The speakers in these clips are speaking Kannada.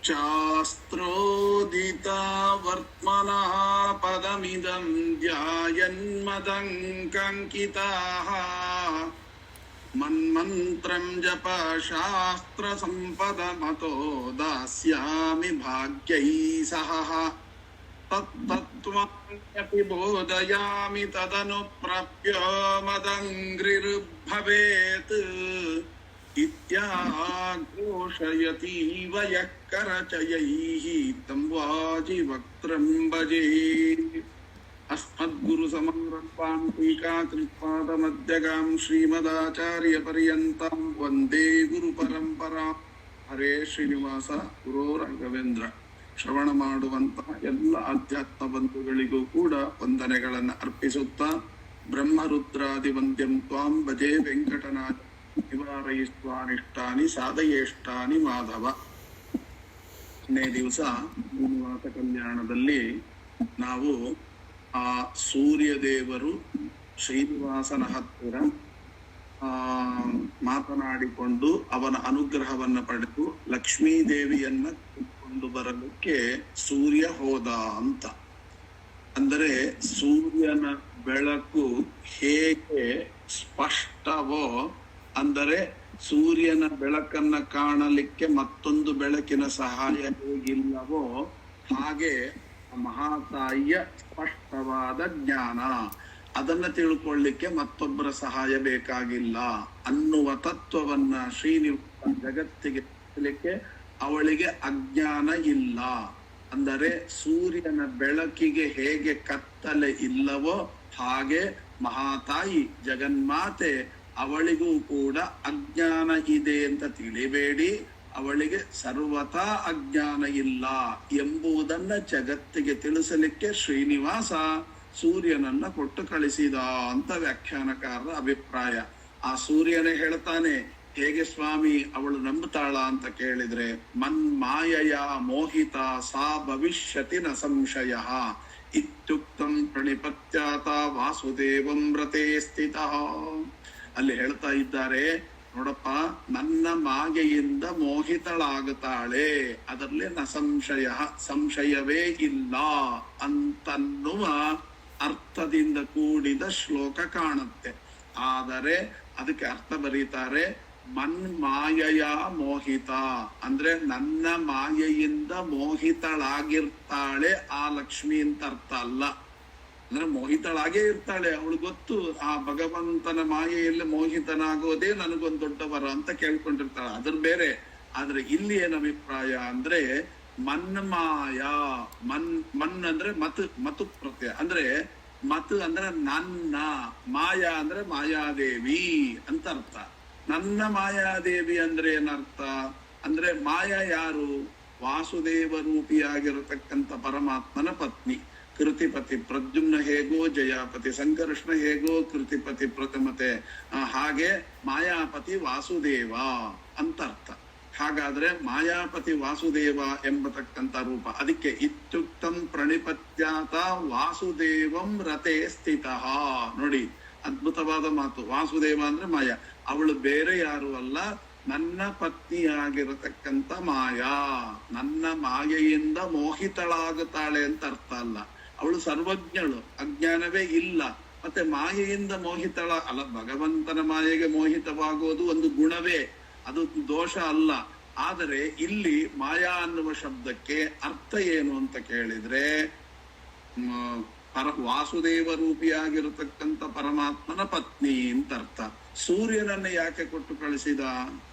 ಶಾಸ್ತ್ರೋದಿತಾ ವರ್ತ್ಮನಃ ಪದಮಿದಂ ಧ್ಯಾಯನ್ಮದಂಕಂಕಿತಾಃ ಮನ್ಮಂತ್ರಂ ಜಪ ಶಾಸ್ತ್ರ ಸಂಪದಮತೋ ದಾಸ್ಯಾಮಿ ಭಾಗ್ಯೈ ಸಹ ತತ್ತತ್ತ್ವಮಪಿ ಬೋಧಯಾಮಿ ತದನುಪ್ರಾಪ್ಯ ಮದಂಘ್ರಿರ್ಭವೇತ್ ಇತ್ಯಾಘೋಷಯತೀವ ಯಃ ಕರಚಯೈಃ तं ವಾಜಿವಕ್ತ್ರಂ ಭಜೇ. ಅಸ್ಮದ್ಗುರುಸಮಾರಂಭಾಂ ಟೀಕಾಕೃತ್ಪಾದಮಧ್ಯಗಾಂ ಶ್ರೀಮದಾಚಾರ್ಯಪರ್ಯಂತಾಂ ವಂದೇ ಗುರುಪರಂಪರಾಂ. ಹರೇ ಶ್ರೀನಿವಾಸ ಗುರೋ ರಾಘವೇಂದ್ರ. ಶ್ರವಣ ಮಾಡುವಂತಹ ಎಲ್ಲ ಆಧ್ಯಾತ್ಮ ಬಂಧುಗಳಿಗೂ ಕೂಡ ವಂದನೆಗಳನ್ನು ಅರ್ಪಿಸುತ್ತಾ, ಬ್ರಹ್ಮರುದ್ರಾದಿ ವಂದ್ಯಂ ತ್ವಾಂ ಭಜೆ ವೆಂಕಟನಾಥ ನಿವಾರಯಿಷ್ಟಾನಿಷ್ಟಾನಿ ಸಾಧಯೇಷ್ಟಾನಿ ಮಾಧವ. ನೇ ದಿವಸ ಶ್ರೀನಿವಾಸ ಕಲ್ಯಾಣದಲ್ಲಿ ನಾವು ಆ ಸೂರ್ಯದೇವರು ಶ್ರೀನಿವಾಸನ ಹತ್ತಿರ ಮಾತನಾಡಿಕೊಂಡು ಅವನ ಅನುಗ್ರಹವನ್ನ ಪಡೆದು ಲಕ್ಷ್ಮೀದೇವಿಯನ್ನ ಕೊಂಡು ಬರಲಿಕ್ಕೆ ಸೂರ್ಯ ಹೋದ ಅಂತ. ಅಂದರೆ ಸೂರ್ಯನ ಬೆಳಕು ಹೇಗೆ ಸ್ಪಷ್ಟವೋ, ಅಂದರೆ ಸೂರ್ಯನ ಬೆಳಕನ್ನ ಕಾಣಲಿಕ್ಕೆ ಮತ್ತೊಂದು ಬೆಳಕಿನ ಸಹಾಯ ಹೇಗಿಲ್ಲವೋ ಹಾಗೆ ಮಹಾತಾಯಿಯ ಸ್ಪಷ್ಟವಾದ ಜ್ಞಾನ, ಅದನ್ನ ತಿಳ್ಕೊಳ್ಳಿಕ್ಕೆ ಮತ್ತೊಬ್ಬರ ಸಹಾಯ ಬೇಕಾಗಿಲ್ಲ ಅನ್ನುವ ತತ್ವವನ್ನ ಶ್ರೀನಿವಾಸ ಜಗತ್ತಿಗೆ ತಿಳಿಸಲಿಕ್ಕೆ ಅವಳಿಗೆ ಅಜ್ಞಾನ ಇಲ್ಲ. ಅಂದರೆ ಸೂರ್ಯನ ಬೆಳಕಿಗೆ ಹೇಗೆ ಕತ್ತಲೆ ಇಲ್ಲವೋ ಹಾಗೆ ಮಹಾತಾಯಿ ಜಗನ್ಮಾತೆ ಅವಳಿಗೂ ಕೂಡ ಅಜ್ಞಾನ ಇದೆ ಅಂತ ತಿಳಿಬೇಡಿ, ಅವಳಿಗೆ ಸರ್ವತಾ ಅಜ್ಞಾನ ಇಲ್ಲ ಎಂಬುದನ್ನ ಜಗತ್ತಿಗೆ ತಿಳಿಸಲಿಕ್ಕೆ ಶ್ರೀನಿವಾಸ ಸೂರ್ಯನನ್ನ ಕೊಟ್ಟು ಕಳಿಸಿದ ಅಂತ ವ್ಯಾಖ್ಯಾನಕಾರರ ಅಭಿಪ್ರಾಯ. ಆ ಸೂರ್ಯನೇ ಹೇಳ್ತಾನೆ, ಹೇಗೆ ಸ್ವಾಮಿ ಅವಳು ನಂಬುತ್ತಾಳ ಅಂತ ಕೇಳಿದ್ರೆ, ಮನ್ಮಾಯಯ ಮೋಹಿತ ಸಾ ಭವಿಷ್ಯತಿ ನ ಸಂಶಯ ಇತ್ಯುಕ್ತಂ ಪ್ರಣಿಪತ್ಯಾತ ವಾಸುದೇವಂ ವ್ರತೆ ಸ್ಥಿತಃ. ಅಲ್ಲಿ ಹೇಳ್ತಾ ಇದ್ದಾರೆ, ನೋಡಪ್ಪ, ನನ್ನ ಮಾಯೆಯಿಂದ ಮೋಹಿತಳಾಗುತ್ತಾಳೆ, ಅದರಲ್ಲಿ ನ ಸಂಶಯ, ಸಂಶಯವೇ ಇಲ್ಲ ಅಂತನ್ನುವ ಅರ್ಥದಿಂದ ಕೂಡಿದ ಶ್ಲೋಕ ಕಾಣುತ್ತೆ. ಆದರೆ ಅದಕ್ಕೆ ಅರ್ಥ ಬರೀತಾರೆ, ಮನ್ಮಾಯಯ ಮೋಹಿತ ಅಂದ್ರೆ ನನ್ನ ಮಾಯೆಯಿಂದ ಮೋಹಿತಳಾಗಿರ್ತಾಳೆ ಆ ಲಕ್ಷ್ಮಿ ಅಂತ ಅರ್ಥ ಅಲ್ಲ. ಅಂದ್ರೆ ಮೋಹಿತಳಾಗೇ ಇರ್ತಾಳೆ, ಅವಳು ಗೊತ್ತು ಆ ಭಗವಂತನ ಮಾಯೆಯಲ್ಲಿ ಮೋಹಿತನಾಗೋದೇ ನನಗೊಂದು ದೊಡ್ಡ ವರ ಅಂತ ಕೇಳ್ಕೊಂಡಿರ್ತಾಳೆ, ಅದ್ರ ಬೇರೆ. ಆದ್ರೆ ಇಲ್ಲಿ ಏನ್ ಅಭಿಪ್ರಾಯ ಅಂದ್ರೆ ಮನ್ಮಾಯ, ಮನ್ ಅಂದ್ರೆ ಮತು ಪ್ರತ್ಯಯ, ಅಂದ್ರೆ ಮತ್ ಅಂದ್ರೆ ನನ್ನ, ಮಾಯಾ ಅಂದ್ರೆ ಮಾಯಾದೇವಿ ಅಂತ ಅರ್ಥ. ನನ್ನ ಮಾಯಾದೇವಿ ಅಂದ್ರೆ ಏನರ್ಥ ಅಂದ್ರೆ ಮಾಯಾ ಯಾರು? ವಾಸುದೇವ ರೂಪಿಯಾಗಿರತಕ್ಕಂಥ ಪರಮಾತ್ಮನ ಪತ್ನಿ. ಕೃತಿಪತಿ ಪ್ರದ್ಯುಮ್ನ ಹೇಗೋ ಜಯಾಪತಿ, ಸಂಕರ್ಷಣ ಹೇಗೋ ಕೃತಿಪತಿ ಪ್ರಥಮತೆ, ಹಾಗೆ ಮಾಯಾಪತಿ ವಾಸುದೇವ ಅಂತ ಅರ್ಥ. ಹಾಗಾದ್ರೆ ಮಾಯಾಪತಿ ವಾಸುದೇವ ಎಂಬತಕ್ಕಂಥ ರೂಪ. ಅದಕ್ಕೆ ಇತ್ಯುಕ್ತಂ ಪ್ರಣಿಪತ್ಯಾತ ವಾಸುದೇವಂ ರತೆ ಸ್ಥಿತಃ. ನೋಡಿ, ಅದ್ಭುತವಾದ ಮಾತು. ವಾಸುದೇವ ಅಂದ್ರೆ ಮಾಯಾ, ಅವಳು ಬೇರೆ ಯಾರು ಅಲ್ಲ, ನನ್ನ ಪತ್ನಿಯಾಗಿರತಕ್ಕಂಥ ಮಾಯಾ. ನನ್ನ ಮಾಯೆಯಿಂದ ಮೋಹಿತಳಾಗುತ್ತಾಳೆ ಅಂತ ಅರ್ಥ ಅಲ್ಲ, ಅವಳು ಸರ್ವಜ್ಞಳು, ಅಜ್ಞಾನವೇ ಇಲ್ಲ. ಮತ್ತೆ ಮಾಯೆಯಿಂದ ಮೋಹಿತಳ ಅಲ್ಲ, ಭಗವಂತನ ಮಾಯೆಗೆ ಮೋಹಿತವಾಗುವುದು ಒಂದು ಗುಣವೇ, ಅದು ದೋಷ ಅಲ್ಲ. ಆದರೆ ಇಲ್ಲಿ ಮಾಯಾ ಅನ್ನುವ ಶಬ್ದಕ್ಕೆ ಅರ್ಥ ಏನು ಅಂತ ಕೇಳಿದ್ರೆ, ವಾಸುದೇವ ರೂಪಿಯಾಗಿರತಕ್ಕಂಥ ಪರಮಾತ್ಮನ ಪತ್ನಿ ಅಂತ ಅರ್ಥ. ಸೂರ್ಯನನ್ನ ಯಾಕೆ ಕೊಟ್ಟು ಕಳಿಸಿದ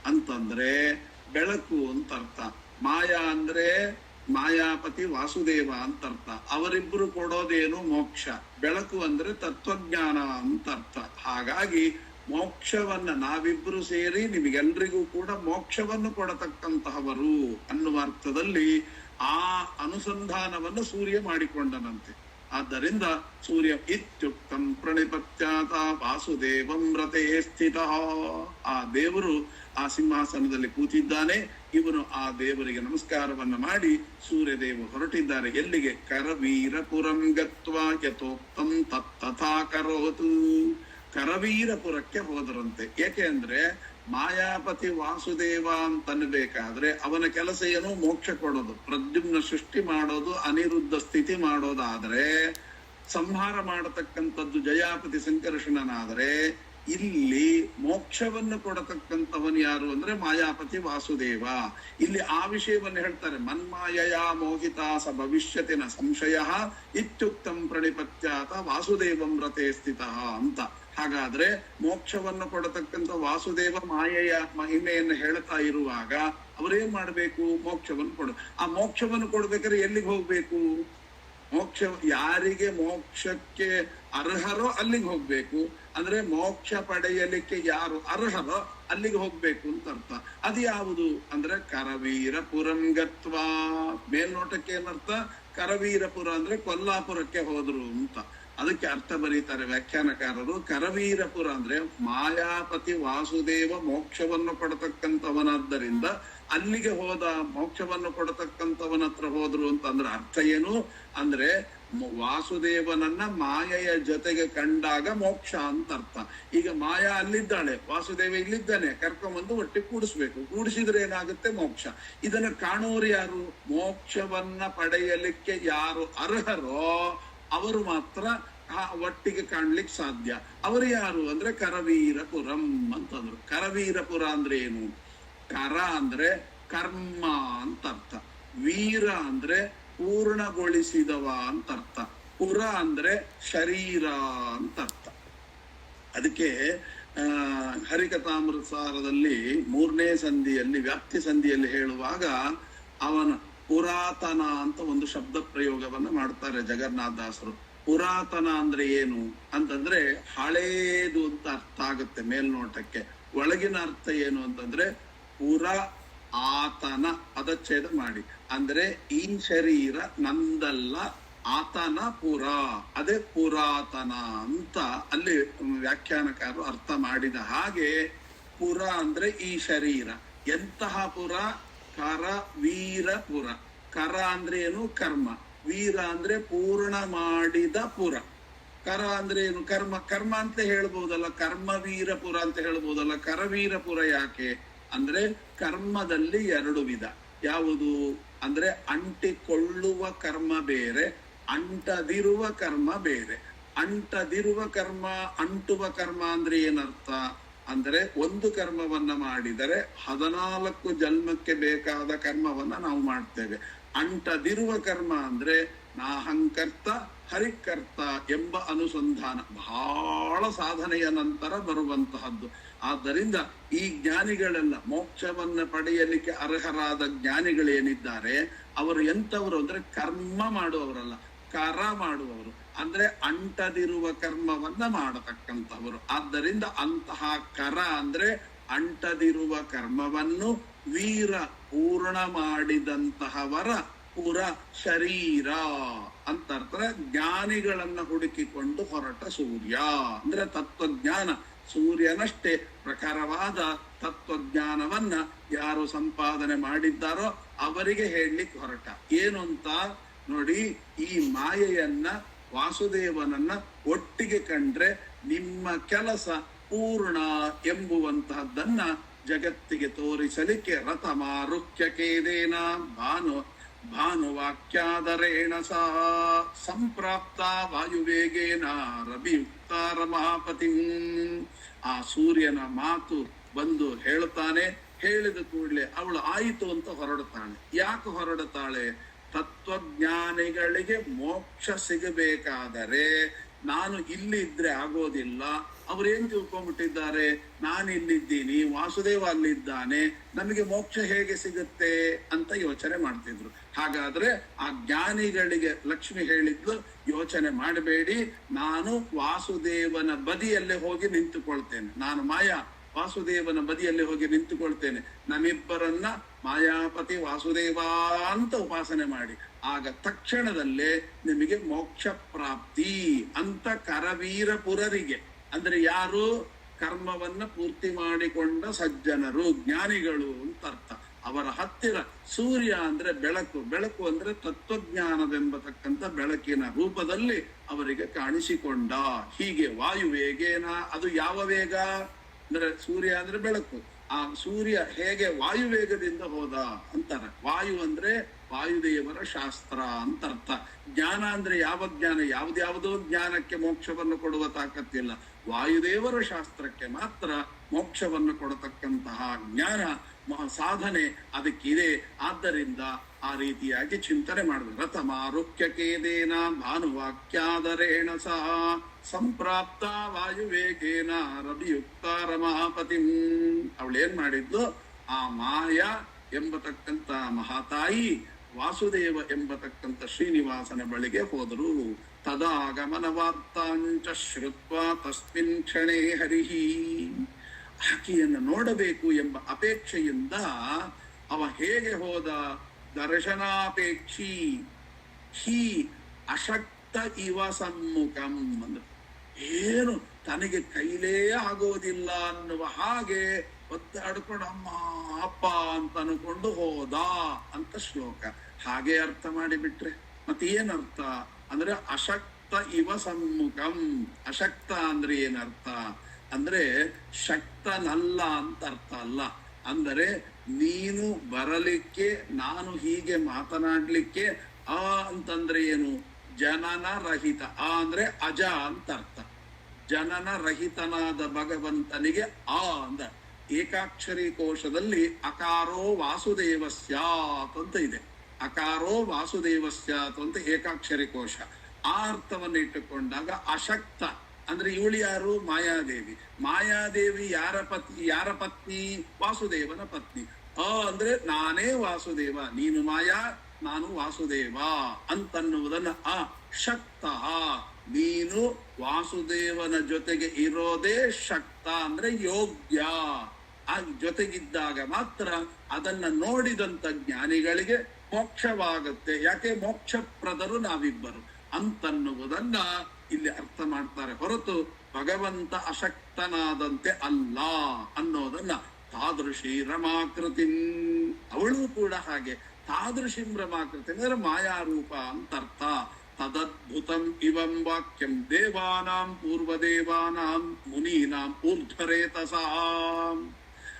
ಅಂತಂದ್ರೆ ಬೆಳಕು ಅಂತ ಅರ್ಥ. ಮಾಯಾ ಅಂದ್ರೆ ಮಾಯಾಪತಿ ವಾಸುದೇವ ಅಂತ ಅರ್ಥ. ಅವರಿಬ್ಬರು ಕೊಡೋದೇನು? ಮೋಕ್ಷ. ಬೆಳಕು ಅಂದ್ರೆ ತತ್ವಜ್ಞಾನ ಅಂತ ಅರ್ಥ. ಹಾಗಾಗಿ ಮೋಕ್ಷವನ್ನ ನಾವಿಬ್ರು ಸೇರಿ ನಿಮಗೆಲ್ರಿಗೂ ಕೂಡ ಮೋಕ್ಷವನ್ನು ಕೊಡತಕ್ಕಂತಹವರು ಅನ್ನುವ ಅರ್ಥದಲ್ಲಿ ಆ ಅನುಸಂಧಾನವನ್ನು ಸೂರ್ಯ ಮಾಡಿಕೊಂಡನಂತೆ. ಆದ್ದರಿಂದ ಸೂರ್ಯ ಇತ್ಯುಕ್ತಂ ಪ್ರಣಿಪತ್ಯಾತ ವಾಸುದೇವಂ ವ್ರತೆ ಸ್ಥಿತಃ. ಆ ದೇವರು ಆ ಸಿಂಹಾಸನದಲ್ಲಿ ಕೂತಿದ್ದಾನೆ. ಇವನು ಆ ದೇವರಿಗೆ ನಮಸ್ಕಾರವನ್ನ ಮಾಡಿ ಸೂರ್ಯದೇವ ಹೊರಟಿದ್ದಾರೆ. ಎಲ್ಲಿಗೆ? ಕರವೀರಪುರಂ ಗತ್ವಾ ಯಥೋಕ್ತಂ ತಥಾ ಕರೋತು. ಕರವೀರಪುರಕ್ಕೆ ಹೋದರಂತೆ. ಏಕೆ ಅಂದ್ರೆ ಮಾಯಾಪತಿ ವಾಸುದೇವ ಅಂತನ್ಬೇಕಾದ್ರೆ ಅವನ ಕೆಲಸ ಏನು? ಮೋಕ್ಷ ಕೊಡೋದು, ಪ್ರದ್ಯುಮ್ನ ಸೃಷ್ಟಿ ಮಾಡೋದು, ಅನಿರುದ್ಧ ಸ್ಥಿತಿ ಮಾಡೋದಾದ್ರೆ, ಸಂಹಾರ ಮಾಡತಕ್ಕಂಥದ್ದು ಜಯಾಪತಿ ಸಂಕರ್ಷಣನಾದರೆ, ಇಲ್ಲಿ ಮೋಕ್ಷವನ್ನು ಕೊಡತಕ್ಕಂಥವನು ಯಾರು ಅಂದ್ರೆ ಮಾಯಾಪತಿ ವಾಸುದೇವ. ಇಲ್ಲಿ ಆ ವಿಷಯವನ್ನು ಹೇಳ್ತಾರೆ, ಮನ್ಮಾಯಯ ಮೋಹಿತ ಸ ಭವಿಷ್ಯತಿನ ಸಂಶಯ ಇತ್ಯುಕ್ತಂ ಪ್ರಣಿಪತ್ಯಾತ ವಾಸುದೇವಂ ರಥೇ ಸ್ಥಿತ ಅಂತ. ಹಾಗಾದ್ರೆ ಮೋಕ್ಷವನ್ನು ಕೊಡತಕ್ಕಂಥ ವಾಸುದೇವ ಮಾಯೆಯ ಮಹಿಮೆಯನ್ನು ಹೇಳ್ತಾ ಇರುವಾಗ ಅವರೇನ್ ಮಾಡ್ಬೇಕು? ಮೋಕ್ಷವನ್ನು ಕೊಡು. ಆ ಮೋಕ್ಷವನ್ನು ಕೊಡ್ಬೇಕಾದ್ರೆ ಎಲ್ಲಿಗೆ ಹೋಗ್ಬೇಕು? ಮೋಕ್ಷ ಯಾರಿಗೆ ಮೋಕ್ಷಕ್ಕೆ ಅರ್ಹರೋ ಅಲ್ಲಿಗೆ ಹೋಗ್ಬೇಕು. ಅಂದ್ರೆ ಮೋಕ್ಷ ಪಡೆಯಲಿಕ್ಕೆ ಯಾರು ಅರ್ಹರೋ ಅಲ್ಲಿಗೆ ಹೋಗ್ಬೇಕು ಅಂತ ಅರ್ಥ. ಅದು ಯಾವುದು ಅಂದ್ರೆ ಕರವೀರಪುರಂ ಗತ್ವಾ. ಮೇಲ್ನೋಟಕ್ಕೆ ಏನರ್ಥ? ಕರವೀರಪುರ ಅಂದ್ರೆ ಕೊಲ್ಲಾಪುರಕ್ಕೆ ಹೋದ್ರು ಅಂತ. ಅದಕ್ಕೆ ಅರ್ಥ ಬರೀತಾರೆ ವ್ಯಾಖ್ಯಾನಕಾರರು. ಕರವೀರಪುರ ಅಂದ್ರೆ ಮಾಯಾಪತಿ ವಾಸುದೇವ ಮೋಕ್ಷವನ್ನು ಕೊಡತಕ್ಕಂಥವನಾದ್ದರಿಂದ ಅಲ್ಲಿಗೆ ಹೋದ, ಮೋಕ್ಷವನ್ನು ಕೊಡತಕ್ಕಂಥವನ ಹತ್ರ ಹೋದ್ರು ಅಂತ ಅಂದ್ರೆ ಅರ್ಥ ಏನು ಅಂದ್ರೆ ವಾಸುದೇವನನ್ನ ಮಾಯೆಯ ಜೊತೆಗೆ ಕಂಡಾಗ ಮೋಕ್ಷ ಅಂತ ಅರ್ಥ. ಈಗ ಮಾಯಾ ಅಲ್ಲಿದ್ದಾಳೆ, ವಾಸುದೇವ ಇಲ್ಲಿದ್ದಾನೆ, ಕರ್ಕೊಂಬಂದು ಒಟ್ಟಿಗೆ ಕೂಡಿಸ್ಬೇಕು. ಕೂಡಿಸಿದ್ರೆ ಏನಾಗುತ್ತೆ? ಮೋಕ್ಷ. ಇದನ್ನ ಕಾಣೋರು ಯಾರು? ಮೋಕ್ಷವನ್ನ ಪಡೆಯಲಿಕ್ಕೆ ಯಾರು ಅರ್ಹರೋ ಅವರು ಮಾತ್ರ ಒಟ್ಟಿಗೆ ಕಾಣ್ಲಿಕ್ಕೆ ಸಾಧ್ಯ. ಅವರು ಯಾರು ಅಂದ್ರೆ ಕರವೀರಪುರಂ ಅಂತಂದ್ರು. ಕರವೀರಪುರ ಅಂದ್ರೆ ಏನು? ಕರ ಅಂದ್ರೆ ಕರ್ಮ ಅಂತ ಅರ್ಥ, ವೀರ ಅಂದ್ರೆ ಪೂರ್ಣಗೊಳಿಸಿದವ ಅಂತ ಅರ್ಥ, ಪುರ ಅಂದ್ರೆ ಶರೀರ ಅಂತ ಅರ್ಥ. ಅದಕ್ಕೆ ಹರಿಕಥಾಮೃತಸಾರದಲ್ಲಿ 3ನೇ ಸಂಧಿಯಲ್ಲಿ ವ್ಯಾಪ್ತಿ ಸಂಧಿಯಲ್ಲಿ ಹೇಳುವಾಗ ಅವನ ಪುರಾತನ ಅಂತ ಒಂದು ಶಬ್ದ ಪ್ರಯೋಗವನ್ನ ಮಾಡ್ತಾರೆ ಜಗನ್ನಾಥದಾಸರು. ಪುರಾತನ ಅಂದ್ರೆ ಏನು ಅಂತಂದ್ರೆ ಹಳೇದು ಅಂತ ಅರ್ಥ ಆಗುತ್ತೆ ಮೇಲ್ನೋಟಕ್ಕೆ. ಒಳಗಿನ ಅರ್ಥ ಏನು ಅಂತಂದ್ರೆ ಪುರ ಆತನ ಪದಚ್ಛೇದ ಮಾಡಿ, ಅಂದ್ರೆ ಈ ಶರೀರ ನಂದಲ್ಲ, ಆತನ ಪುರ, ಅದೇ ಪುರಾತನ ಅಂತ ಅಲ್ಲಿ ವ್ಯಾಖ್ಯಾನಕಾರರು ಅರ್ಥ ಮಾಡಿದ ಹಾಗೆ. ಪುರ ಅಂದ್ರೆ ಈ ಶರೀರ. ಎಂತಹ ಪುರ? ಕರ ವೀರ ಪುರ. ಕರ ಅಂದ್ರೆ ಏನು? ಕರ್ಮ. ವೀರ ಅಂದ್ರೆ ಪೂರ್ಣ ಮಾಡಿದ ಪುರ. ಕರ ಅಂದ್ರೆ ಏನು? ಕರ್ಮ. ಕರ್ಮ ಅಂತ ಹೇಳ್ಬಹುದಲ್ಲ, ಕರ್ಮ ವೀರಪುರ ಅಂತ ಹೇಳ್ಬಹುದಲ್ಲ. ಕರವೀರಪುರ ಯಾಕೆ ಅಂದ್ರೆ ಕರ್ಮದಲ್ಲಿ 2 ವಿಧ. ಯಾವುದು ಅಂದ್ರೆ ಅಂಟಿಕೊಳ್ಳುವ ಕರ್ಮ ಬೇರೆ, ಅಂಟದಿರುವ ಕರ್ಮ ಬೇರೆ. ಅಂಟದಿರುವ ಕರ್ಮ, ಅಂಟುವ ಕರ್ಮ ಅಂದ್ರೆ ಏನರ್ಥ ಅಂದ್ರೆ ಒಂದು ಕರ್ಮವನ್ನ ಮಾಡಿದರೆ 14 ಜನ್ಮಕ್ಕೆ ಬೇಕಾದ ಕರ್ಮವನ್ನ ನಾವು ಮಾಡ್ತೇವೆ. ಅಂಟದಿರುವ ಕರ್ಮ ಅಂದ್ರೆ ನಾಹಂಕರ್ತ ಹರಿಕರ್ತ ಎಂಬ ಅನುಸಂಧಾನ ಬಹಳ ಸಾಧನೆಯ ನಂತರ ಬರುವಂತಹದ್ದು. ಆದ್ದರಿಂದ ಈ ಜ್ಞಾನಿಗಳೆಲ್ಲ ಮೋಕ್ಷವನ್ನ ಪಡೆಯಲಿಕ್ಕೆ ಅರ್ಹರಾದ ಜ್ಞಾನಿಗಳೇನಿದ್ದಾರೆ ಅವರು ಎಂತವರು ಅಂದ್ರೆ ಕರ್ಮ ಮಾಡುವವರಲ್ಲ, ಕರ ಮಾಡುವವರು. ಅಂದ್ರೆ ಅಂಟದಿರುವ ಕರ್ಮವನ್ನ ಮಾಡತಕ್ಕಂಥವರು. ಆದ್ದರಿಂದ ಅಂತಹ ಕರ ಅಂದ್ರೆ ಅಂಟದಿರುವ ಕರ್ಮವನ್ನು ವೀರ ಪೂರ್ಣ ಮಾಡಿದಂತಹವರ ಪುರ ಶರೀರ ಅಂತ ಅರ್ಥ. ಜ್ಞಾನಿಗಳನ್ನ ಹುಡುಕಿಕೊಂಡು ಹೊರಟ ಸೂರ್ಯ ಅಂದ್ರೆ ತತ್ವಜ್ಞಾನ. ಸೂರ್ಯನಷ್ಟೇ ಪ್ರಖರವಾದ ತತ್ವಜ್ಞಾನವನ್ನ ಯಾರು ಸಂಪಾದನೆ ಮಾಡಿದ್ದಾರೋ ಅವರಿಗೆ ಹೇಳಲಿಕ್ಕೆ ಹೊರಟ. ಏನು ಅಂತ ನೋಡಿ, ಈ ಮಾಯೆಯನ್ನ ವಾಸುದೇವನನ್ನ ಒಟ್ಟಿಗೆ ಕಂಡ್ರೆ ನಿಮ್ಮ ಕೆಲಸ ಪೂರ್ಣ ಎಂಬುವಂತಹದ್ದನ್ನ ಜಗತ್ತಿಗೆ ತೋರಿಸಲಿಕ್ಕೆ ರಥ ಮಾರುಖ್ಯ ಕೇದೇನ ಭಾನುವಾಕ್ಯಾದರೇಣ ಸಹ ಸಂಪ್ರಾಪ್ತ ವಾಯುವೇಗೇನ ರವಿಯುಕ್ತ ರಮಾಪತಿ. ಆ ಸೂರ್ಯನ ಮಾತು ಬಂದು ಹೇಳುತ್ತಾನೆ. ಹೇಳಿದ ಕೂಡಲೇ ಅವಳು ಆಯಿತು ಅಂತ ಹೊರಡುತ್ತಾಳೆ. ಯಾಕೆ ಹೊರಡುತ್ತಾಳೆ? ತತ್ವಜ್ಞಾನಿಗಳಿಗೆ ಮೋಕ್ಷ ಸಿಗಬೇಕಾದರೆ ನಾನು ಇಲ್ಲಿ ಇದ್ರೆ ಆಗೋದಿಲ್ಲ. ಅವ್ರೇನ್ ತಿಳ್ಕೊಂಡ್ಬಿಟ್ಟಿದ್ದಾರೆ, ನಾನು ಇಲ್ಲಿದ್ದೀನಿ, ವಾಸುದೇವ ಅಲ್ಲಿದ್ದಾನೆ, ನಮಗೆ ಮೋಕ್ಷ ಹೇಗೆ ಸಿಗುತ್ತೆ ಅಂತ ಯೋಚನೆ ಮಾಡ್ತಿದ್ರು. ಹಾಗಾದ್ರೆ ಆ ಜ್ಞಾನಿಗಳಿಗೆ ಲಕ್ಷ್ಮಿ ಹೇಳಿದ್ಲು, ಯೋಚನೆ ಮಾಡಬೇಡಿ, ನಾನು ವಾಸುದೇವನ ಬದಿಯಲ್ಲೇ ಹೋಗಿ ನಿಂತುಕೊಳ್ತೇನೆ. ನಾನು ಮಾಯಾ ವಾಸುದೇವನ ಬದಿಯಲ್ಲಿ ಹೋಗಿ ನಿಂತುಕೊಳ್ತೇನೆ. ನಮ್ಮಿಬ್ಬರನ್ನ ಮಾಯಾಪತಿ ವಾಸುದೇವ ಅಂತ ಉಪಾಸನೆ ಮಾಡಿ, ಆಗ ತಕ್ಷಣದಲ್ಲೇ ನಿಮಗೆ ಮೋಕ್ಷ ಪ್ರಾಪ್ತಿ ಅಂತ. ಕರವೀರಪುರರಿಗೆ ಅಂದ್ರೆ ಯಾರು? ಕರ್ಮವನ್ನ ಪೂರ್ತಿ ಮಾಡಿಕೊಂಡ ಸಜ್ಜನರು, ಜ್ಞಾನಿಗಳು ಅಂತ ಅರ್ಥ. ಅವರ ಹತ್ತಿರ ಸೂರ್ಯ ಅಂದ್ರೆ ಬೆಳಕು. ಬೆಳಕು ಅಂದ್ರೆ ತತ್ವಜ್ಞಾನವೆಂಬತಕ್ಕಂಥ ಬೆಳಕಿನ ರೂಪದಲ್ಲಿ ಅವರಿಗೆ ಕಾಣಿಸಿಕೊಂಡ. ಹೀಗೆ ವಾಯುವೇಗೇನ, ಅದು ಯಾವ ವೇಗ ಅಂದ್ರೆ ಸೂರ್ಯ ಅಂದ್ರೆ ಬೆಳಕು, ಆ ಸೂರ್ಯ ಹೇಗೆ ವಾಯುವೇಗದಿಂದ ಹೋದ ಅಂತಾರೆ. ವಾಯು ಅಂದ್ರೆ ವಾಯುದೇವರ ಶಾಸ್ತ್ರ ಅಂತ ಅರ್ಥ. ಜ್ಞಾನ ಅಂದ್ರೆ ಯಾವ ಜ್ಞಾನ? ಯಾವ್ದ್ಯಾವುದೋ ಜ್ಞಾನಕ್ಕೆ ಮೋಕ್ಷವನ್ನು ಕೊಡುವ ತಾಕತ್ತಿಲ್ಲ. ವಾಯುದೇವರ ಶಾಸ್ತ್ರಕ್ಕೆ ಮಾತ್ರ ಮೋಕ್ಷವನ್ನು ಕೊಡತಕ್ಕಂತಹ ಜ್ಞಾನ ಸಾಧನೆ ಅದಕ್ಕಿದೆ. ಆದ್ದರಿಂದ ಆ ರೀತಿಯಾಗಿ ಚಿಂತನೆ ಮಾಡುದು. ರಥಮಾರುಕ್ಯಕೇದೇನ ಭಾನುವಾಕ್ಯಾದರೇಣ ಸಹ ಸಂಪ್ರಾಪ್ತ ವಾಯುವೇಗೇನ ರವಿಯುಕ್ತ ರಮಾಪತಿಂ. ಅವಳೇನ್ ಮಾಡಿದ್ಲು? ಆ ಮಾಯ ಎಂಬತಕ್ಕಂತ ಮಹಾತಾಯಿ ವಾಸುದೇವ ಎಂಬತಕ್ಕಂತ ಶ್ರೀನಿವಾಸನ ಬಳಿಗೆ ಹೋದರು. ತದಾಗಮನ ವಾರ್ತಾಂಚ ಶ್ರುತ್ವಾ ತಸ್ಮಿನ್ ಕ್ಷಣೇ ಹರಿಹಿ. ಆಕೆಯನ್ನು ನೋಡಬೇಕು ಎಂಬ ಅಪೇಕ್ಷೆಯಿಂದ ಅವ ಹೇಗೆ ಹೋದ? ದರ್ಶನಾಪೇಕ್ಷಿ ಹಿ ಅಶಕ್ತ ಇವ ಸಮ್ಮುಖಂ. ಅಂದ್ರೆ ಏನು ತನಗೆ ಕೈಲೇ ಆಗೋದಿಲ್ಲ ಅನ್ನುವ ಹಾಗೆ ಒದ್ದಾಡ್ಕೊಂಡು ಅಮ್ಮ ಅಪ್ಪ ಅಂತ ಅನ್ಕೊಂಡು ಹೋದ ಅಂತ ಶ್ಲೋಕ. ಹಾಗೆ ಅರ್ಥ ಮಾಡಿಬಿಟ್ರೆ ಮತ್ತೆ ಏನರ್ಥ ಅಂದ್ರೆ ಅಶಕ್ತ ಇವ ಸಮ್ಮುಖಂ. ಅಶಕ್ತ ಅಂದ್ರೆ ಏನರ್ಥ ಅಂದ್ರೆ ಶಕ್ತನಲ್ಲ ಅಂತ ಅರ್ಥ ಅಲ್ಲ. ಅಂದರೆ ನೀನು ಬರಲಿಕ್ಕೆ, ನಾನು ಹೀಗೆ ಮಾತನಾಡ್ಲಿಕ್ಕೆ, ಆ ಅಂತಂದ್ರೆ ಏನು? ಜನನ ರಹಿತ. ಆ ಅಂದ್ರೆ ಅಜ ಅಂತ ಅರ್ಥ. ಜನನ ರಹಿತನಾದ ಭಗವಂತನಿಗೆ ಆ ಅಂದ. ಏಕಾಕ್ಷರಿ ಕೋಶದಲ್ಲಿ ಅಕಾರೋ ವಾಸುದೇವಸ್ಯಾತ್ ಅಂತ ಇದೆ. ಅಕಾರೋ ವಾಸುದೇವಸ್ಯಾತ್ ಅಂತ ಏಕಾಕ್ಷರಿ ಕೋಶ. ಆ ಅರ್ಥವನ್ನು ಇಟ್ಟುಕೊಂಡಾಗ ಅಶಕ್ತ ಅಂದ್ರೆ ಇವಳು ಯಾರು? ಮಾಯಾದೇವಿ. ಮಾಯಾದೇವಿ ಯಾರ ಪತ್ನಿ? ವಾಸುದೇವನ ಪತ್ನಿ. ಅಂದ್ರೆ ನಾನೇ ವಾಸುದೇವ, ನೀನು ಮಾಯಾ, ನಾನು ವಾಸುದೇವ ಅಂತನ್ನುವುದನ್ನ ಶಕ್ತ. ನೀನು ವಾಸುದೇವನ ಜೊತೆಗೆ ಇರೋದೇ ಶಕ್ತ ಅಂದ್ರೆ ಯೋಗ್ಯ. ಆ ಜೊತೆಗಿದ್ದಾಗ ಮಾತ್ರ ಅದನ್ನ ನೋಡಿದಂತ ಜ್ಞಾನಿಗಳಿಗೆ ಮೋಕ್ಷವಾಗುತ್ತೆ. ಯಾಕೆ? ಮೋಕ್ಷಪ್ರದರು ನಾವಿಬ್ಬರು ಅಂತನ್ನುವುದನ್ನ ಇಲ್ಲಿ ಅರ್ಥ ಮಾಡ್ತಾರೆ ಹೊರತು ಭಗವಂತ ಅಶಕ್ತನಾದಂತೆ ಅಲ್ಲ ಅನ್ನೋದನ್ನ. ತಾದೃಶಿ ರಮಾಕೃತಿ, ಅವಳು ಕೂಡ ಹಾಗೆ. ತಾದೃಶಿಂ ರಮಾಕೃತಿ ಅಂದ್ರೆ ಮಾಯಾರೂಪ ಅಂತ ಅರ್ಥ. ತದದ್ಭುತಂ ಇವಂ ವಾಕ್ಯಂ ದೇವಾನಾಂ ಪೂರ್ವದೇವಾನಾಂ ಮುನೀನಾಂ ಊರ್ಧ್ವರೇತಸಾಂ.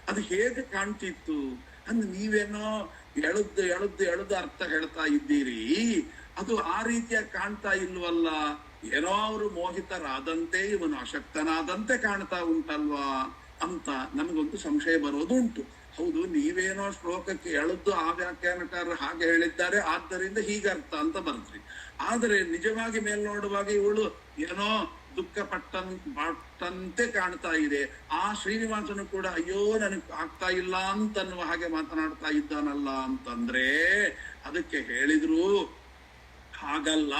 ಅದು ಹೇಗೆ ಕಾಣ್ತಿತ್ತು ಅಂದ್ರೆ ನೀವೇನೋ ಎಳುದು ಅರ್ಥ ಹೇಳ್ತಾ ಇದ್ದೀರಿ. ಅದು ಆ ರೀತಿಯಾಗಿ ಕಾಣ್ತಾ ಇಲ್ವಲ್ಲ. ಏನೋ ಅವರು ಮೋಹಿತರಾದಂತೆ ಇವನು ಅಶಕ್ತನಾದಂತೆ ಕಾಣ್ತಾ ಉಂಟಲ್ವಾ ಅಂತ ನಮಗೊಂದು ಸಂಶಯ ಬರೋದುಂಟು. ಹೌದು, ನೀವೇನೋ ಶ್ಲೋಕಕ್ಕೆ ಎಳೆದು ಆ ವ್ಯಾಖ್ಯಾನಕಾರರು ಹಾಗೆ ಹೇಳಿದ್ದಾರೆ, ಆದ್ದರಿಂದ ಹೀಗರ್ಥ ಅಂತ ಬರ್ತ್ರಿ. ಆದರೆ ನಿಜವಾಗಿ ಮೇಲ್ ನೋಡುವಾಗ ಇವಳು ಏನೋ ದುಃಖ ಪಟ್ಟಂತೆ ಕಾಣ್ತಾ ಇದೆ. ಆ ಶ್ರೀನಿವಾಸನು ಕೂಡ ಅಯ್ಯೋ ನನಗೆ ಆಗ್ತಾ ಇಲ್ಲ ಅಂತನ್ನುವ ಹಾಗೆ ಮಾತನಾಡ್ತಾ ಇದ್ದಾನಲ್ಲ ಅಂತಂದ್ರೆ ಅದಕ್ಕೆ ಹೇಳಿದ್ರು ಹಾಗಲ್ಲ.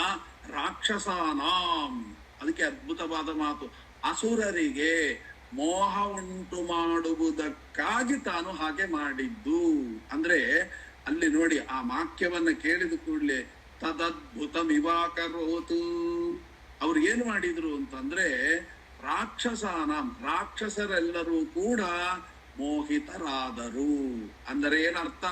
ರಾಕ್ಷಸಾನಾಂ, ಅದಕ್ಕೆ ಅದ್ಭುತವಾದ ಮಾತು. ಅಸುರರಿಗೆ ಮೋಹ ಉಂಟು ಮಾಡುವುದಕ್ಕಾಗಿ ತಾನು ಹಾಗೆ ಮಾಡಿದ್ದು. ಅಂದ್ರೆ ಅಲ್ಲಿ ನೋಡಿ, ಆ ವಾಕ್ಯವನ್ನ ಕೇಳಿದ ಕೂಡಲೇ ತದದ್ಭುತಮಿವಾಕರೋತು. ಅವ್ರು ಏನು ಮಾಡಿದ್ರು ಅಂತಂದ್ರೆ ರಾಕ್ಷಸರೆಲ್ಲರೂ ಕೂಡ ಮೋಹಿತರಾದರು. ಅಂದರೆ ಏನರ್ಥ?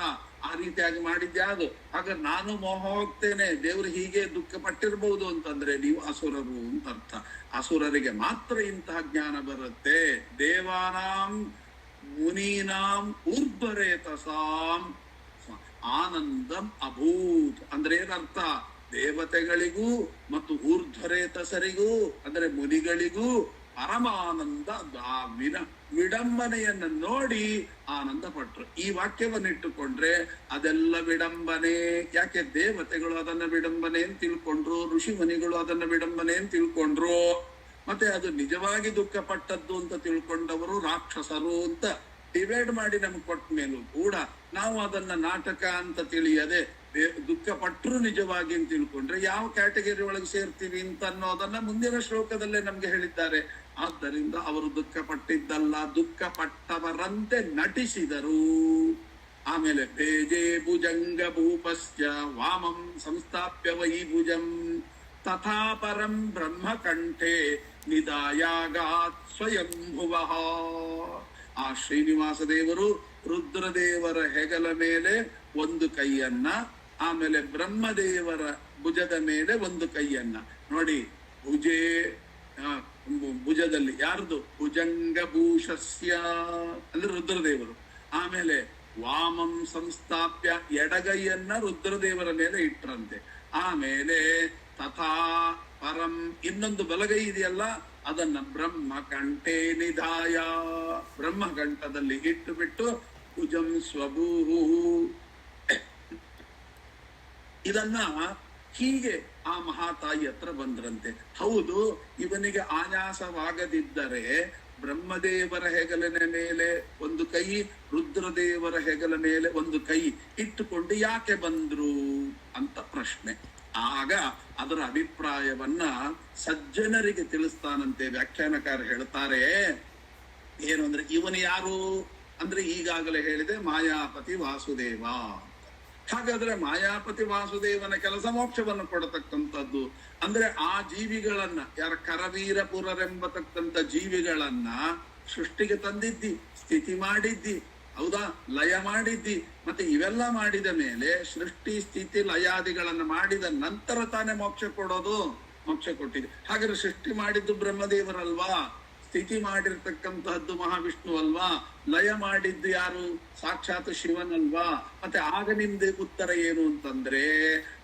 ಆ ರೀತಿಯಾಗಿ ಮಾಡಿದ್ಯಾವುದು? ಹಾಗಾದ್ರೆ ನಾನು ಮೋಹ ಹೋಗ್ತೇನೆ, ದೇವರು ಹೀಗೆ ದುಃಖ ಪಟ್ಟಿರ್ಬಹುದು ಅಂತಂದ್ರೆ ನೀವು ಅಸುರರು ಅಂತ ಅರ್ಥ. ಅಸುರರಿಗೆ ಮಾತ್ರ ಇಂತಹ ಜ್ಞಾನ ಬರುತ್ತೆ. ದೇವಾನಾಂ ಮುನೀನಾಂ ಊರ್ಧ್ವರೇತಸಾಂ ಆನಂದಂ ಅಭೂತ್ ಅಂದ್ರೆ ಏನರ್ಥ? ದೇವತೆಗಳಿಗೂ ಮತ್ತು ಊರ್ಧ್ವರೇತಸರಿಗೂ ಅಂದ್ರೆ ಮುನಿಗಳಿಗೂ ಪರಮಾನಂದ, ವಿಡಂಬನೆಯನ್ನು ನೋಡಿ ಆನಂದ ಪಟ್ರು. ಈ ವಾಕ್ಯವನ್ನಿಟ್ಟುಕೊಂಡ್ರೆ ಅದೆಲ್ಲ ವಿಡಂಬನೆ. ಯಾಕೆ? ದೇವತೆಗಳು ಅದನ್ನ ವಿಡಂಬನೆ ಅಂತ ತಿಳ್ಕೊಂಡ್ರು, ಋಷಿ ಮುನಿಗಳು ಅದನ್ನ ವಿಡಂಬನೆ ಅಂತ ತಿಳ್ಕೊಂಡ್ರು. ಮತ್ತೆ ಅದು ನಿಜವಾಗಿ ದುಃಖ ಪಟ್ಟದ್ದು ಅಂತ ತಿಳ್ಕೊಂಡವರು ರಾಕ್ಷಸರು ಅಂತ ಡಿವೈಡ್ ಮಾಡಿ ನಮ್ಗೆ ಕೊಟ್ಟ ಮೇಲೂ ಕೂಡ ನಾವು ಅದನ್ನ ನಾಟಕ ಅಂತ ತಿಳಿಯದೆ ದುಃಖ ಪಟ್ಟರು ನಿಜವಾಗಿ ಅಂತ ತಿಳ್ಕೊಂಡ್ರೆ ಯಾವ ಕ್ಯಾಟಗರಿ ಒಳಗೆ ಸೇರ್ತೀವಿ ಅಂತ ಅನ್ನೋದನ್ನ ಮುಂದಿನ ಶ್ಲೋಕದಲ್ಲೇ ನಮ್ಗೆ ಹೇಳಿದ್ದಾರೆ. ಆದ್ದರಿಂದ ಅವರು ದುಃಖ ಪಟ್ಟಿದ್ದಲ್ಲ, ದುಃಖ ಪಟ್ಟವರಂತೆ ನಟಿಸಿದರು. ಆಮೇಲೆ ಭೇಜೆ ಭುಜಂಗ ಭೂಪಸ್ಯ ವಾಮಂ ಸಂಸ್ಥಾಪ್ಯ ವೈ ಭುಜಂ ತಥಾ ಪರಂ ಬ್ರಹ್ಮಕಂಠೆ ನಿದಾಯಾಗಾತ್ ಸ್ವಯಂಭುವಃ. ಆ ಶ್ರೀನಿವಾಸ ದೇವರು ರುದ್ರದೇವರ ಹೆಗಲ ಮೇಲೆ ಒಂದು ಕೈಯನ್ನ, ಆಮೇಲೆ ಬ್ರಹ್ಮದೇವರ ಭುಜದ ಮೇಲೆ ಒಂದು ಕೈಯನ್ನ ನೋಡಿ. ಭುಜೆ ಭುಜದಲ್ಲಿ ಯಾರ್ದು ಭುಜಂಗಭೂಷಸ್ಯ ಅಂದ್ರೆ ರುದ್ರದೇವರು. ಆಮೇಲೆ ವಾಮಂ ಸಂಸ್ಥಾಪ್ಯ ಎಡಗೈಯನ್ನ ರುದ್ರದೇವರ ಮೇಲೆ ಇಟ್ರಂತೆ. ಆಮೇಲೆ ತಥಾ ಪರಂ ಇನ್ನೊಂದು ಬಲಗೈ ಇದೆಯಲ್ಲ ಅದನ್ನ ಬ್ರಹ್ಮಕಂಠೆ ನಿಧಾಯ ಬ್ರಹ್ಮಕಂಠದಲ್ಲಿ ಇಟ್ಟು ಬಿಟ್ಟು ಭುಜಂ ಸ್ವಭೂಹು ಇದನ್ನ ಹೀಗೆ ಆ ಮಹಾತಾಯಿ ಹತ್ರ ಬಂದ್ರಂತೆ. ಹೌದು, ಇವನಿಗೆ ಆಯಾಸವಾಗದಿದ್ದರೆ ಬ್ರಹ್ಮದೇವರ ಹೆಗಲಿನ ಮೇಲೆ ಒಂದು ಕೈ, ರುದ್ರದೇವರ ಹೆಗಲ ಮೇಲೆ ಒಂದು ಕೈ ಇಟ್ಟುಕೊಂಡು ಯಾಕೆ ಬಂದ್ರು ಅಂತ ಪ್ರಶ್ನೆ. ಆಗ ಅದರ ಅಭಿಪ್ರಾಯವನ್ನ ಸಜ್ಜನರಿಗೆ ತಿಳಿಸ್ತಾನಂತೆ. ವ್ಯಾಖ್ಯಾನಕಾರ ಹೇಳ್ತಾರೆ ಏನು ಅಂದ್ರೆ, ಇವನು ಯಾರು ಅಂದ್ರೆ ಈಗಾಗಲೇ ಹೇಳಿದೆ ಮಾಯಾಪತಿ ವಾಸುದೇವ. ಹಾಗಾದ್ರೆ ಮಾಯಾಪತಿ ವಾಸುದೇವನ ಕೆಲಸ ಮೋಕ್ಷವನ್ನು ಕೊಡತಕ್ಕಂಥದ್ದು. ಅಂದ್ರೆ ಆ ಜೀವಿಗಳನ್ನ ಯಾರ ಕರವೀರಪುರರೆಂಬತಕ್ಕಂಥ ಜೀವಿಗಳನ್ನ ಸೃಷ್ಟಿಗೆ ತಂದಿದ್ದಿ, ಸ್ಥಿತಿ ಮಾಡಿದ್ದಿ, ಹೌದಾ, ಲಯ ಮಾಡಿದ್ದಿ. ಮತ್ತೆ ಇವೆಲ್ಲ ಮಾಡಿದ ಮೇಲೆ ಸೃಷ್ಟಿ ಸ್ಥಿತಿ ಲಯಾದಿಗಳನ್ನ ಮಾಡಿದ ನಂತರ ತಾನೇ ಮೋಕ್ಷ ಕೊಡೋದು. ಮೋಕ್ಷ ಕೊಟ್ಟಿದೆ. ಹಾಗಾದ್ರೆ ಸೃಷ್ಟಿ ಮಾಡಿದ್ದು ಬ್ರಹ್ಮದೇವರಲ್ವಾ, ಸ್ಥಿತಿ ಮಾಡಿರ್ತಕ್ಕಂತಹದ್ದು ಮಹಾವಿಷ್ಣು ಅಲ್ವಾ, ಲಯ ಮಾಡಿದ್ದು ಯಾರು ಸಾಕ್ಷಾತ್ ಶಿವನಲ್ವಾ. ಮತ್ತೆ ಆಗ ನಿಮ್ದು ಉತ್ತರ ಏನು ಅಂತಂದ್ರೆ,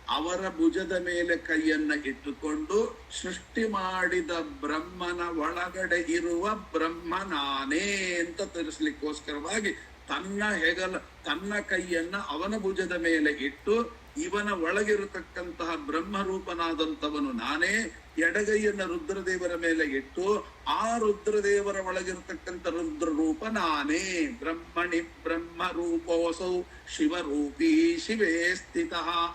ಅವರ ಭುಜದ ಮೇಲೆ ಕೈಯನ್ನ ಇಟ್ಟುಕೊಂಡು ಸೃಷ್ಟಿ ಮಾಡಿದ ಬ್ರಹ್ಮನ ಒಳಗಡೆ ಇರುವ ಬ್ರಹ್ಮ ನಾನೇ ಅಂತ ತಿಳಿಸ್ಲಿಕ್ಕೋಸ್ಕರವಾಗಿ ತನ್ನ ಕೈಯನ್ನ ಅವನ ಭುಜದ ಮೇಲೆ ಇಟ್ಟು ಇವನ ಒಳಗಿರತಕ್ಕಂತಹ ಬ್ರಹ್ಮರೂಪನಾದಂಥವನು ನಾನೇ, ಎಡಗೈಯನ್ನ ರುದ್ರದೇವರ ಮೇಲೆ ಇಟ್ಟು ಆ ರುದ್ರದೇವರ ಒಳಗಿರತಕ್ಕಂಥ ರುದ್ರರೂಪ ನಾನೇ. ಬ್ರಹ್ಮಣಿ ಬ್ರಹ್ಮರೂಪೋಸೌ ಶಿವರೂಪಿ ಶಿವೇ ಸ್ಥಿತ.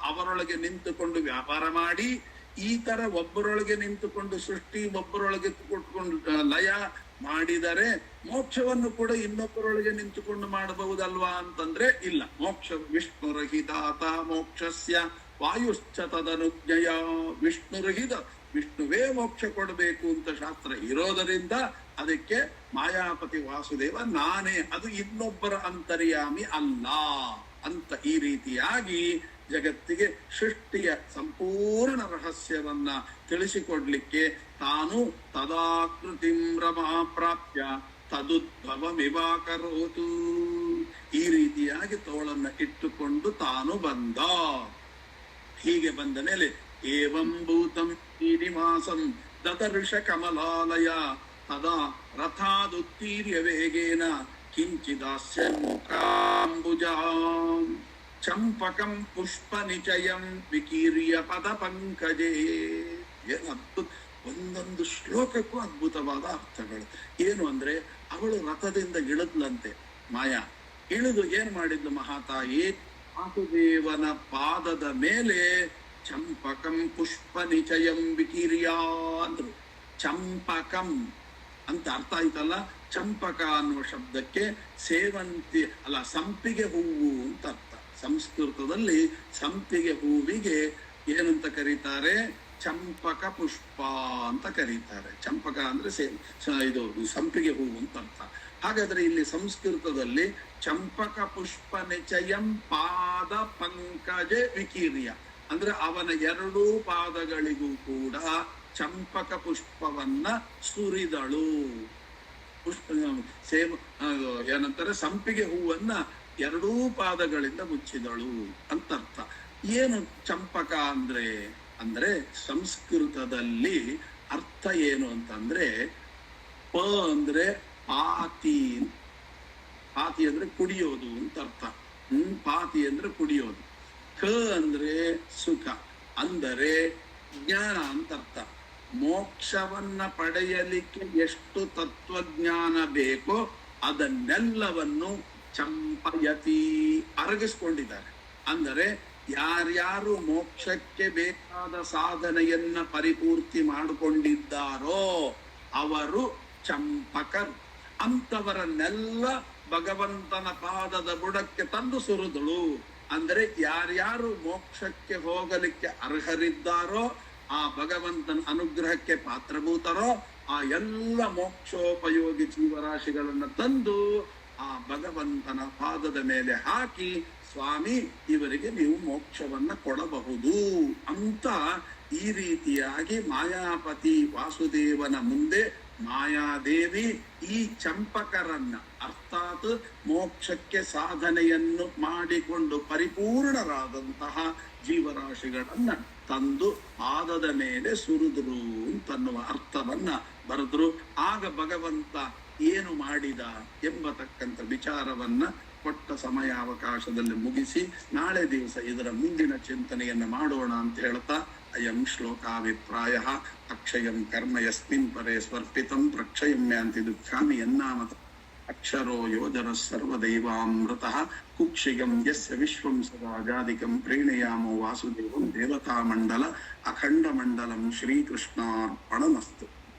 ಅವರೊಳಗೆ ನಿಂತುಕೊಂಡು ವ್ಯಾಪಾರ ಮಾಡಿ, ಈ ತರ ಒಬ್ಬರೊಳಗೆ ನಿಂತುಕೊಂಡು ಸೃಷ್ಟಿ, ಒಬ್ಬರೊಳಗೆ ಕೊಟ್ಕೊಂಡು ಲಯ ಮಾಡಿದರೆ ಮೋಕ್ಷವನ್ನು ಕೂಡ ಇನ್ನೊಬ್ಬರೊಳಗೆ ನಿಂತುಕೊಂಡು ಮಾಡಬಹುದಲ್ವಾ ಅಂತಂದ್ರೆ ಇಲ್ಲ. ಮೋಕ್ಷ ವಿಷ್ಣುರಹಿತಾತ ಮೋಕ್ಷಸ್ಯ ವಾಯುಶ್ಚ ತದನುಜ್ಞಯ. ವಿಷ್ಣುರಹಿತ, ವಿಷ್ಣುವೇ ಮೋಕ್ಷ ಕೊಡಬೇಕು ಅಂತ ಶಾಸ್ತ್ರ ಇರೋದರಿಂದ ಅದಕ್ಕೆ ಮಾಯಾಪತಿ ವಾಸುದೇವ ನಾನೇ, ಅದು ಇನ್ನೊಬ್ಬರ ಅಂತರ್ಯಾಮಿ ಅಲ್ಲ ಅಂತ ಈ ರೀತಿಯಾಗಿ ಜಗತ್ತಿಗೆ ಸೃಷ್ಟಿಯ ಸಂಪೂರ್ಣ ರಹಸ್ಯವನ್ನ ತಿಳಿಸಿಕೊಡ್ಲಿಕ್ಕೆ ತಾನು ತದಾಕೃತಿಂ ರಮಾ ಪ್ರಾಪ್ಯ ತದುದ್ಭವಮಿವಾಕರೋತು, ಈ ರೀತಿಯಾಗಿ ತೋಳನ್ನ ಇಟ್ಟುಕೊಂಡು ತಾನು ಬಂದ. ಹೀಗೆ ಬಂದ ಮೇಲೆ ಏವಂ ಭೂತಂ ಶ್ರೀನಿವಾಸಂ ದದರ್ಶ ಕಮಲಾಲಯ ತದಾ ರಥಾದುತ್ತೀರ್ಯ ವೇಗೇನ ಕಿಂಚಿದಾಸ್ಯಂಬುಜಾಂ ಚಂಪಕಂ ಪುಷ್ಪ ನಿಚಯಂ ವಿಕೀರ್ಯ ಪದ ಪಂಕಜೇ. ಏನು ಅದ್ಭುತ, ಒಂದೊಂದು ಶ್ಲೋಕಕ್ಕೂ ಅದ್ಭುತವಾದ ಅರ್ಥಗಳು. ಏನು ಅಂದ್ರೆ, ಅವಳು ರಥದಿಂದ ಇಳಿದ್ಲಂತೆ ಮಾಯಾ. ಇಳಿದು ಏನ್ ಮಾಡಿದ್ಲು ಮಹಾತಾಯಿ, ವಾಸುದೇವನ ಪಾದದ ಮೇಲೆ ಚಂಪಕಂ ಪುಷ್ಪ ನಿಚಯಂ ವಿಕೀರ್ಯ ಅಂದ್ರು. ಚಂಪಕಂ ಅಂತ ಅರ್ಥ ಆಯ್ತಲ್ಲ. ಚಂಪಕ ಅನ್ನುವ ಶಬ್ದಕ್ಕೆ ಸೇವಂತಿ ಅಲ್ಲ, ಸಂಪಿಗೆ ಹೂವು ಅಂತ ಅರ್ಥ. ಸಂಸ್ಕೃತದಲ್ಲಿ ಸಂಪಿಗೆ ಹೂವಿಗೆ ಏನಂತ ಕರೀತಾರೆ, ಚಂಪಕ ಪುಷ್ಪ ಅಂತ ಕರೀತಾರೆ. ಚಂಪಕ ಅಂದ್ರೆ ಇದು ಸಂಪಿಗೆ ಹೂವು ಅಂತ ಅರ್ಥ. ಹಾಗಾದ್ರೆ ಇಲ್ಲಿ ಸಂಸ್ಕೃತದಲ್ಲಿ ಚಂಪಕ ಪುಷ್ಪ ನಿಚಯಂ ಪಾದ ಪಂಕಜ ವಿಕೀರ್ಯ ಅಂದ್ರೆ ಅವನ ಎರಡೂ ಪಾದಗಳಿಗೂ ಕೂಡ ಚಂಪಕ ಪುಷ್ಪವನ್ನ ಸುರಿದಳು. ಏನಂತಾರೆ, ಸಂಪಿಗೆ ಹೂವನ್ನ ಎರಡೂ ಪಾದಗಳಿಂದ ಮುಚ್ಚಿದಳು ಅಂತ ಅರ್ಥ. ಏನು ಚಂಪಕ ಅಂದ್ರೆ ಸಂಸ್ಕೃತದಲ್ಲಿ ಅರ್ಥ ಏನು ಅಂತಂದ್ರೆ, ಪ ಅಂದ್ರೆ ಪಾತಿ, ಪಾತಿ ಅಂದ್ರೆ ಕುಡಿಯೋದು ಅಂತ ಅರ್ಥ. ಪಾತಿ ಅಂದ್ರೆ ಕುಡಿಯೋದು. ಕ ಅಂದ್ರೆ ಸುಖ, ಅಂದರೆ ಜ್ಞಾನ ಅಂತ ಅರ್ಥ. ಮೋಕ್ಷವನ್ನ ಪಡೆಯಲಿಕ್ಕೆ ಎಷ್ಟು ತತ್ವಜ್ಞಾನ ಬೇಕೋ ಅದನ್ನೆಲ್ಲವನ್ನು ಚಂಪಯತಿ ಅರಗಿಸ್ಕೊಂಡಿದ್ದಾರೆ. ಅಂದರೆ ಯಾರ್ಯಾರು ಮೋಕ್ಷಕ್ಕೆ ಬೇಕಾದ ಸಾಧನೆಯನ್ನ ಪರಿಪೂರ್ತಿ ಮಾಡಿಕೊಂಡಿದ್ದಾರೋ ಅವರು ಚಂಪಕರು. ಅಂತವರನ್ನೆಲ್ಲ ಭಗವಂತನ ಪಾದದ ಬುಡಕ್ಕೆ ತಂದು ಸುರಿದಳು. ಅಂದರೆ ಯಾರ್ಯಾರು ಮೋಕ್ಷಕ್ಕೆ ಹೋಗಲಿಕ್ಕೆ ಅರ್ಹರಿದ್ದಾರೋ, ಆ ಭಗವಂತನ ಅನುಗ್ರಹಕ್ಕೆ ಪಾತ್ರಭೂತರೋ, ಆ ಎಲ್ಲ ಮೋಕ್ಷೋಪಯೋಗಿ ಜೀವರಾಶಿಗಳನ್ನ ತಂದು ಆ ಭಗವಂತನ ಪಾದದ ಮೇಲೆ ಹಾಕಿ, ಸ್ವಾಮಿ ಇವರಿಗೆ ನೀವು ಮೋಕ್ಷವನ್ನ ಕೊಡಬಹುದು ಅಂತ ಈ ರೀತಿಯಾಗಿ ಮಾಯಾಪತಿ ವಾಸುದೇವನ ಮುಂದೆ ಮಾಯಾದೇವಿ ಈ ಚಂಪಕರನ್ನ ಅರ್ಥಾತ್ ಮೋಕ್ಷಕ್ಕೆ ಸಾಧನೆಯನ್ನು ಮಾಡಿಕೊಂಡು ಪರಿಪೂರ್ಣರಾದಂತಹ ಜೀವರಾಶಿಗಳನ್ನ ತಂದು ಪಾದದ ಮೇಲೆ ಸುರಿದ್ರು ಅಂತನ್ನುವ ಅರ್ಥವನ್ನ ಬರೆದ್ರು. ಆಗ ಭಗವಂತ ಏನು ಮಾಡಿದ ಎಂಬತಕ್ಕಂಥ ವಿಚಾರವನ್ನ ಕೊಟ್ಟ ಸಮಯಾವಕಾಶದಲ್ಲಿ ಮುಗಿಸಿ ನಾಳೆ ದಿವಸ ಇದರ ಮುಂದಿನ ಚಿಂತನೆಯನ್ನ ಮಾಡೋಣ ಅಂತ ಹೇಳ್ತಾ ಅಯಂ ಶ್ಲೋಕಾಭಿಪ್ರಾಯ ಅಕ್ಷಯಂ ಕರ್ಮ ಯಸ್ಮಿನ್ ಪರೇ ಸ್ವರ್ಪಿತಂ ಪ್ರಕ್ಷಯಮ್ಯಾಂತಿ ದುಃಖಾನಿ ಯನ್ನಾಮತ ಅಕ್ಷರೋ ಯೋಜನ ಸರ್ವದೈವಾಮೃತಃ ಕುಕ್ಷಿಗಂ ಯಸ್ಯ ವಿಶ್ವಂ ಸದಾ ಜಾದಿಕಂ ಪ್ರೇಣಯಾಮೋ ವಾಸುದೇವಂ ದೇವತಾಮಂಡಲ ಅಖಂಡ ಮಂಡಲಂ ಶ್ರೀಕೃಷ್ಣಾರ್ಪಣಮಸ್ತು.